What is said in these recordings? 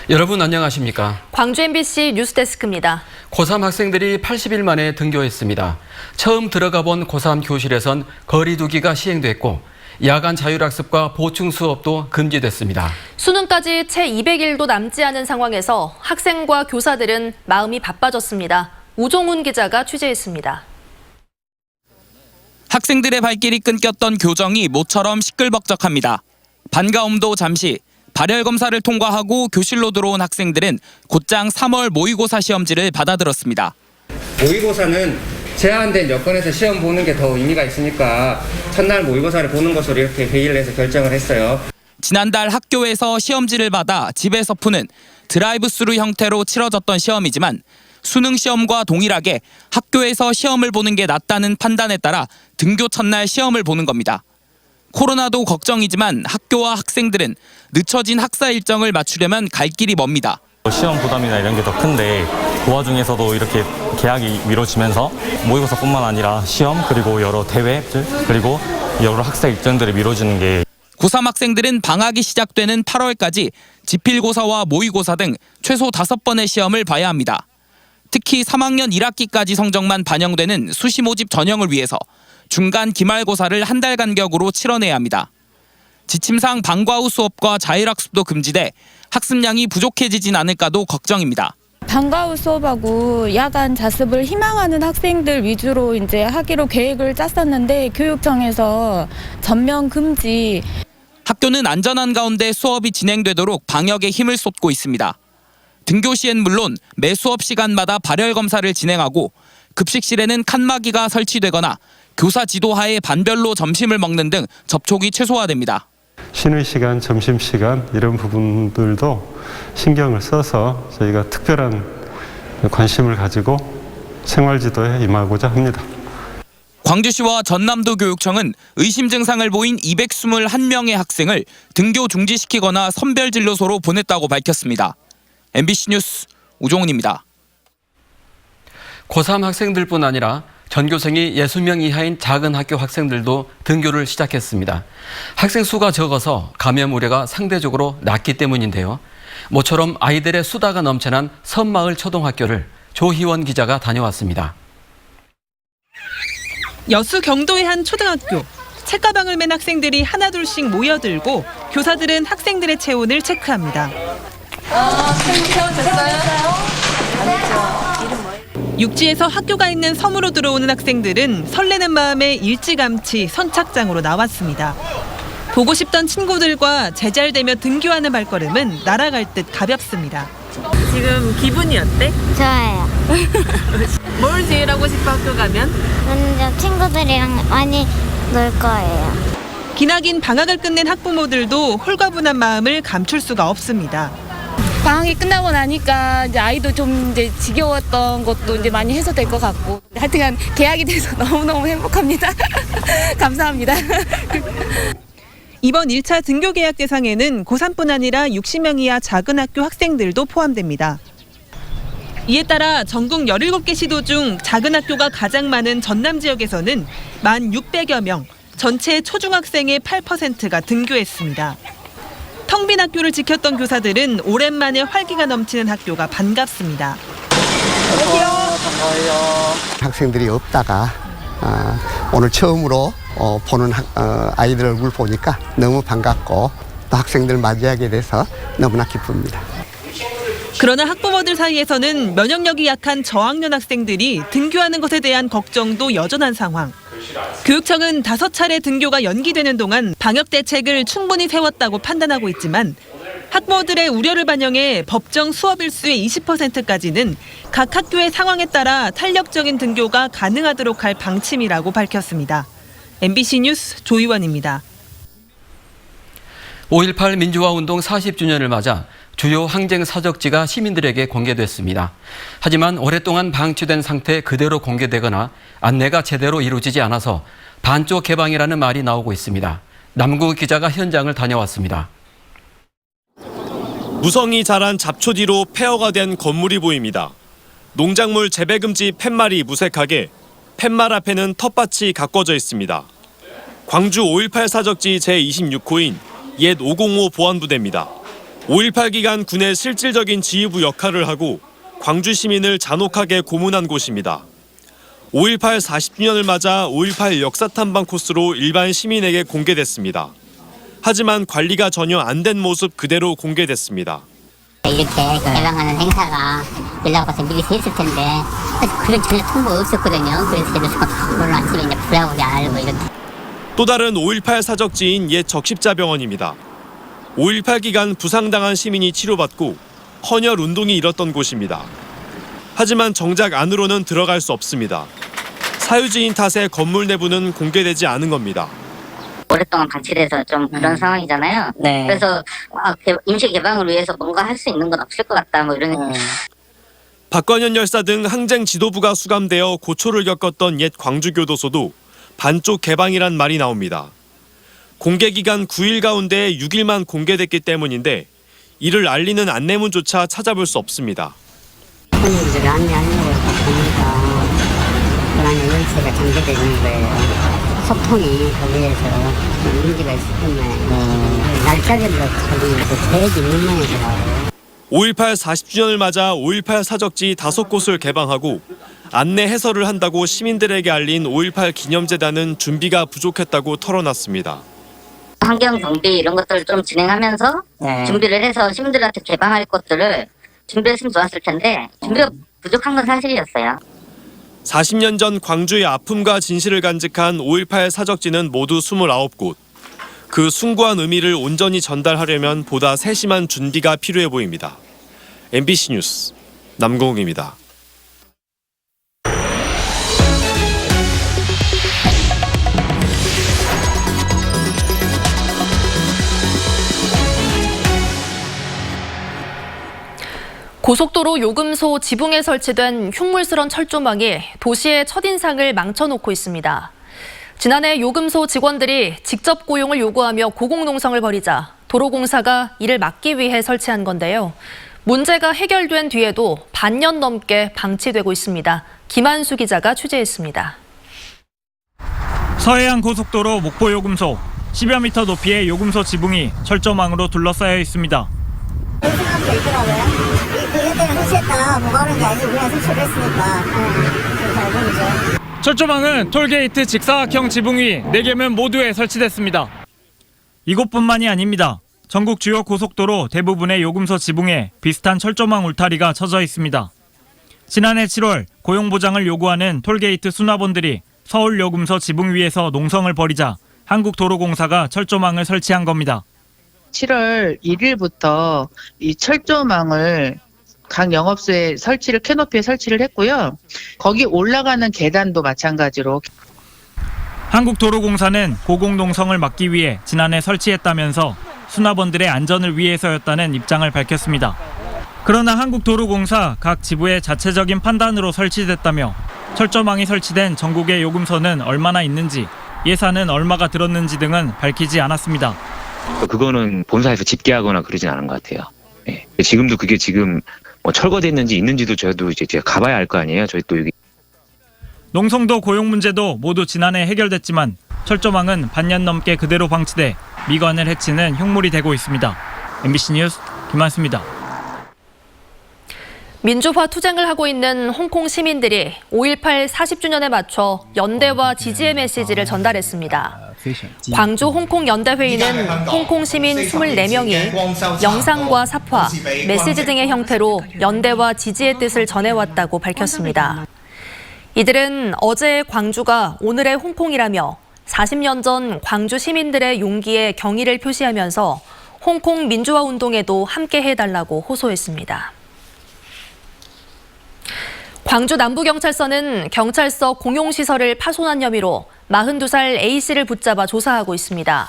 여러분 안녕하십니까? 광주 MBC 뉴스데스크입니다. 고3 학생들이 80일 만에 등교했습니다. 처음 들어가 본 고3 교실에선 거리 두기가 시행됐고 야간 자율학습과 보충 수업도 금지됐습니다. 수능까지 채 200일도 남지 않은 상황에서 학생과 교사들은 마음이 바빠졌습니다. 우종훈 기자가 취재했습니다. 학생들의 발길이 끊겼던 교정이 모처럼 시끌벅적합니다. 반가움도 잠시. 발열 검사를 통과하고 교실로 들어온 학생들은 곧장 3월 모의고사 시험지를 받아들었습니다. 모의고사는 제한된 여건에서 시험 보는 게 더 의미가 있으니까 첫날 모의고사를 보는 것으로 이렇게 회의를 해서 결정을 했어요. 지난달 학교에서 시험지를 받아 집에서 푸는 드라이브스루 형태로 치러졌던 시험이지만 수능 시험과 동일하게 학교에서 시험을 보는 게 낫다는 판단에 따라 등교 첫날 시험을 보는 겁니다. 코로나도 걱정이지만 학교와 학생들은 늦춰진 학사 일정을 맞추려면 갈 길이 멉니다. 시험 부담이나 이런 게 더 큰데 그 와중에서도 이렇게 개학이 미뤄지면서 모의고사뿐만 아니라 시험 그리고 여러 대회들 그리고 여러 학사 일정들이 미뤄지는 게 고3 학생들은 방학이 시작되는 8월까지 지필고사와 모의고사 등 최소 5번의 시험을 봐야 합니다. 특히 3학년 1학기까지 성적만 반영되는 수시 모집 전형을 위해서 중간 기말고사를 한 달 간격으로 치러내야 합니다. 지침상 방과 후 수업과 자율학습도 금지돼 학습량이 부족해지진 않을까도 걱정입니다. 방과 후 수업하고 야간 자습을 희망하는 학생들 위주로 이제 하기로 계획을 짰었는데 교육청에서 전면 금지. 학교는 안전한 가운데 수업이 진행되도록 방역에 힘을 쏟고 있습니다. 등교 시엔 물론 매 수업 시간마다 발열 검사를 진행하고 급식실에는 칸막이가 설치되거나 교사 지도하에 반별로 점심을 먹는 등 접촉이 최소화됩니다. 쉬는 시간, 점심시간 이런 부분들도 신경을 써서 저희가 특별한 관심을 가지고 생활지도에 임하고자 합니다. 광주시와 전남도 교육청은 의심 증상을 보인 221명의 학생을 등교 중지시키거나 선별진료소로 보냈다고 밝혔습니다. MBC 뉴스 우종훈입니다. 고3 학생들뿐 아니라 전교생이 60명 이하인 작은 학교 학생들도 등교를 시작했습니다. 학생 수가 적어서 감염 우려가 상대적으로 낮기 때문인데요. 모처럼 아이들의 수다가 넘쳐난 섬마을 초등학교를 조희원 기자가 다녀왔습니다. 여수 경도의 한 초등학교. 책가방을 맨 학생들이 하나둘씩 모여들고 교사들은 학생들의 체온을 체크합니다. 체온 됐어요? 육지에서 학교가 있는 섬으로 들어오는 학생들은 설레는 마음에 일찌감치 선착장으로 나왔습니다. 보고 싶던 친구들과 제잘되며 등교하는 발걸음은 날아갈 듯 가볍습니다. 지금 기분이 어때? 좋아요. 뭘 제일 하고 싶어 학교 가면? 저는 친구들이랑 많이 놀 거예요. 기나긴 방학을 끝낸 학부모들도 홀가분한 마음을 감출 수가 없습니다. 방학이 끝나고 나니까 이제 아이도 좀 이제 지겨웠던 것도 이제 많이 해소될 것 같고 하여튼 개학이 돼서 너무너무 행복합니다. 감사합니다. 이번 1차 등교 계약 대상에는 고3뿐 아니라 60명 이하 작은 학교 학생들도 포함됩니다. 이에 따라 전국 17개 시도 중 작은 학교가 가장 많은 전남 지역에서는 1,600여 명, 전체 초중학생의 8%가 등교했습니다. 텅 빈 학교를 지켰던 교사들은 오랜만에 활기가 넘치는 학교가 반갑습니다. 반가워요. 학생들이 없다가 오늘 처음으로 보는 아이들 얼굴 보니까 너무 반갑고 또 학생들 맞이하게 돼서 너무나 기쁩니다. 그러나 학부모들 사이에서는 면역력이 약한 저학년 학생들이 등교하는 것에 대한 걱정도 여전한 상황. 교육청은 5차례 등교가 연기되는 동안 방역 대책을 충분히 세웠다고 판단하고 있지만 학부모들의 우려를 반영해 법정 수업 일수의 20%까지는 각 학교의 상황에 따라 탄력적인 등교가 가능하도록 할 방침이라고 밝혔습니다. MBC 뉴스 조희원입니다. 5.18 민주화운동 40주년을 맞아 주요 항쟁 사적지가 시민들에게 공개됐습니다. 하지만 오랫동안 방치된 상태 그대로 공개되거나 안내가 제대로 이루어지지 않아서 반쪽 개방이라는 말이 나오고 있습니다. 남궁 기자가 현장을 다녀왔습니다. 무성이 자란 잡초 뒤로 폐허가 된 건물이 보입니다. 농작물 재배 금지 팻말이 무색하게 팻말 앞에는 텃밭이 가꿔져 있습니다. 광주 5.18 사적지 제26호인 옛 505 보안부대입니다. 5.18 기간 군의 실질적인 지휘부 역할을 하고 광주 시민을 잔혹하게 고문한 곳입니다. 5.18 40주년을 맞아 5.18 역사 탐방 코스로 일반 시민에게 공개됐습니다. 하지만 관리가 전혀 안 된 모습 그대로 공개됐습니다. 이렇게 개방하는 행사가 연락 와서 미리 했을 텐데 그런 전혀 통보 없었거든요. 그래서 오늘 아침에 이제 불하고 알고 이렇게. 또 다른 5.18 사적지인 옛 적십자병원입니다. 5.18 기간 부상당한 시민이 치료받고 헌혈 운동이 일었던 곳입니다. 하지만 정작 안으로는 들어갈 수 없습니다. 사유지인 탓에 건물 내부는 공개되지 않은 겁니다. 오랫동안 방치돼서 좀 그런 상황이잖아요. 네. 그래서 임시 개방을 위해서 뭔가 할 수 있는 건 없을 것 같다 뭐 이런. 박건현 열사 등 항쟁 지도부가 수감되어 고초를 겪었던 옛 광주교도소도 반쪽 개방이란 말이 나옵니다. 공개 기간 9일 가운데 6일만 공개됐기 때문인데 이를 알리는 안내문조차 찾아볼 수 없습니다. 손님들을 안내하려고 보니까 그런 열쇠가 잠겨져 있는 거예요. 소통이 거기에서 문제가 있을 때문에 날짜별로 계획이 민망해서라고. 5.18 40주년을 맞아 5.18 사적지 5곳을 개방하고 안내 해설을 한다고 시민들에게 알린 5.18 기념재단은 준비가 부족했다고 털어놨습니다. 환경 정비 이런 것들을 좀 진행하면서 준비를 해서 시민들한테 개방할 것들을 준비했으면 좋았을 텐데 준비가 부족한 건 사실이었어요. 40년 전 광주의 아픔과 진실을 간직한 5.18 사적지는 모두 29곳. 그 숭고한 의미를 온전히 전달하려면 보다 세심한 준비가 필요해 보입니다. MBC 뉴스 남궁욱입니다. 고속도로 요금소 지붕에 설치된 흉물스런 철조망이 도시의 첫인상을 망쳐놓고 있습니다. 지난해 요금소 직원들이 직접 고용을 요구하며 고공농성을 벌이자 도로공사가 이를 막기 위해 설치한 건데요. 문제가 해결된 뒤에도 반년 넘게 방치되고 있습니다. 김한수 기자가 취재했습니다. 서해안 고속도로 목포요금소 10여 미터 높이의 요금소 지붕이 철조망으로 둘러싸여 있습니다. 철조망은 톨게이트 직사각형 지붕 위 4개면 모두에 설치됐습니다. 이곳뿐만이 아닙니다. 전국 주요 고속도로 대부분의 요금소 지붕에 비슷한 철조망 울타리가 쳐져 있습니다. 지난해 7월 고용보장을 요구하는 톨게이트 수납원들이 서울 요금소 지붕 위에서 농성을 벌이자 한국도로공사가 철조망을 설치한 겁니다. 7월 1일부터 이 철조망을 각 영업소에 캐노피에 설치를 했고요. 거기 올라가는 계단도 마찬가지로. 한국도로공사는 고공농성을 막기 위해 지난해 설치했다면서 수납원들의 안전을 위해서였다는 입장을 밝혔습니다. 그러나 한국도로공사 각 지부의 자체적인 판단으로 설치됐다며 철조망이 설치된 전국의 요금소는 얼마나 있는지, 예산은 얼마가 들었는지 등은 밝히지 않았습니다. 그거는 본사에서 집계하거나 그러진 않은 것 같아요. 예. 지금도 그게 지금 철거됐는지 있는지도 저도 이제 제가 가봐야 알 거 아니에요. 저희 또 여기. 농성도 고용 문제도 모두 지난해 해결됐지만 철조망은 반년 넘게 그대로 방치돼 미관을 해치는 흉물이 되고 있습니다. MBC 뉴스 김한수입니다. 민주화 투쟁을 하고 있는 홍콩 시민들이 5.18 40주년에 맞춰 연대와 지지의 메시지를 전달했습니다. 광주 홍콩 연대회의는 홍콩 시민 24명이 영상과 사파, 메시지 등의 형태로 연대와 지지의 뜻을 전해왔다고 밝혔습니다. 이들은 어제의 광주가 오늘의 홍콩이라며 40년 전 광주 시민들의 용기에 경의를 표시하면서 홍콩 민주화 운동에도 함께 해달라고 호소했습니다. 광주 남부경찰서는 경찰서 공용시설을 파손한 혐의로 42살 A씨를 붙잡아 조사하고 있습니다.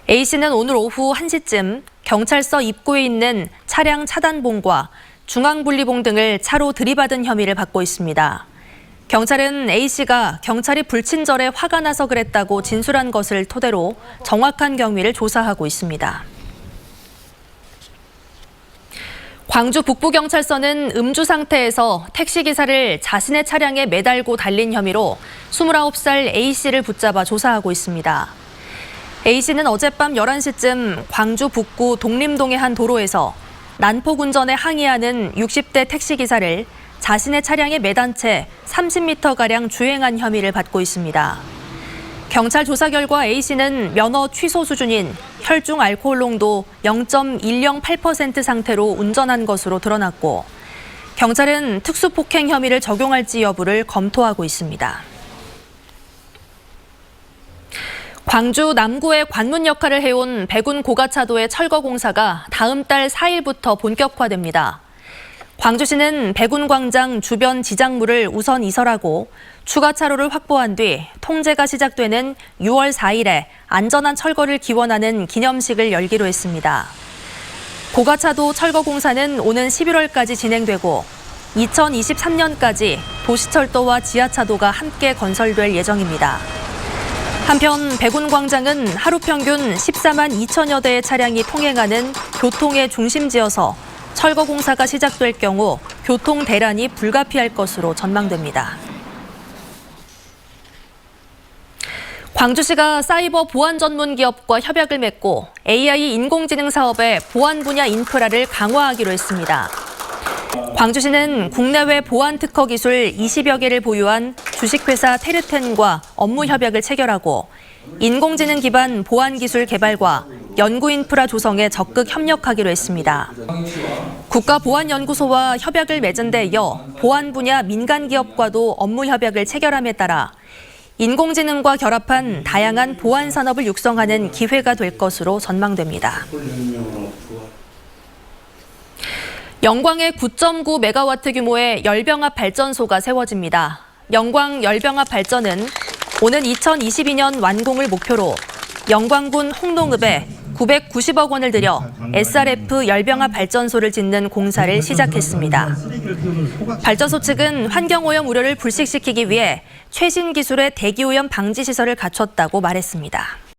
A씨는 오늘 오후 1시쯤 경찰서 입구에 있는 차량 차단봉과 중앙분리봉 등을 차로 들이받은 혐의를 받고 있습니다. 경찰은 A씨가 경찰이 불친절해 화가 나서 그랬다고 진술한 것을 토대로 정확한 경위를 조사하고 있습니다. 광주 북부경찰서는 음주 상태에서 택시기사를 자신의 차량에 매달고 달린 혐의로 29살 A씨를 붙잡아 조사하고 있습니다. A씨는 어젯밤 11시쯤 광주 북구 독림동의 한 도로에서 난폭 운전에 항의하는 60대 택시기사를 자신의 차량에 매단 채 30m가량 주행한 혐의를 받고 있습니다. 경찰 조사 결과 A씨는 면허 취소 수준인 혈중 알코올 농도 0.108% 상태로 운전한 것으로 드러났고 경찰은 특수폭행 혐의를 적용할지 여부를 검토하고 있습니다. 광주 남구의 관문 역할을 해온 백운 고가차도의 철거 공사가 다음 달 4일부터 본격화됩니다. 광주시는 백운광장 주변 지작물을 우선 이설하고 추가 차로를 확보한 뒤 통제가 시작되는 6월 4일에 안전한 철거를 기원하는 기념식을 열기로 했습니다. 고가차도 철거 공사는 오는 11월까지 진행되고 2023년까지 도시철도와 지하차도가 함께 건설될 예정입니다. 한편 백운광장은 하루 평균 14만 2천여 대의 차량이 통행하는 교통의 중심지여서 철거 공사가 시작될 경우 교통 대란이 불가피할 것으로 전망됩니다. 광주시가 사이버 보안 전문 기업과 협약을 맺고 AI 인공지능 사업의 보안 분야 인프라를 강화하기로 했습니다. 광주시는 국내외 보안 특허 기술 20여 개를 보유한 주식회사 테르텐과 업무 협약을 체결하고 인공지능 기반 보안 기술 개발과 연구 인프라 조성에 적극 협력하기로 했습니다. 국가보안연구소와 협약을 맺은 데 이어 보안 분야 민간 기업과도 업무 협약을 체결함에 따라 인공지능과 결합한 다양한 보안 산업을 육성하는 기회가 될 것으로 전망됩니다. 영광에 9.9메가와트 규모의 열병합 발전소가 세워집니다. 영광 열병합 발전은 오는 2022년 완공을 목표로 영광군 홍동읍에 990억 원을 들여 SRF 열병합 발전소를 짓는 공사를 시작했습니다. 발전소 측은 환경오염 우려를 불식시키기 위해 최신 기술의 대기오염 방지 시설을 갖췄다고 말했습니다.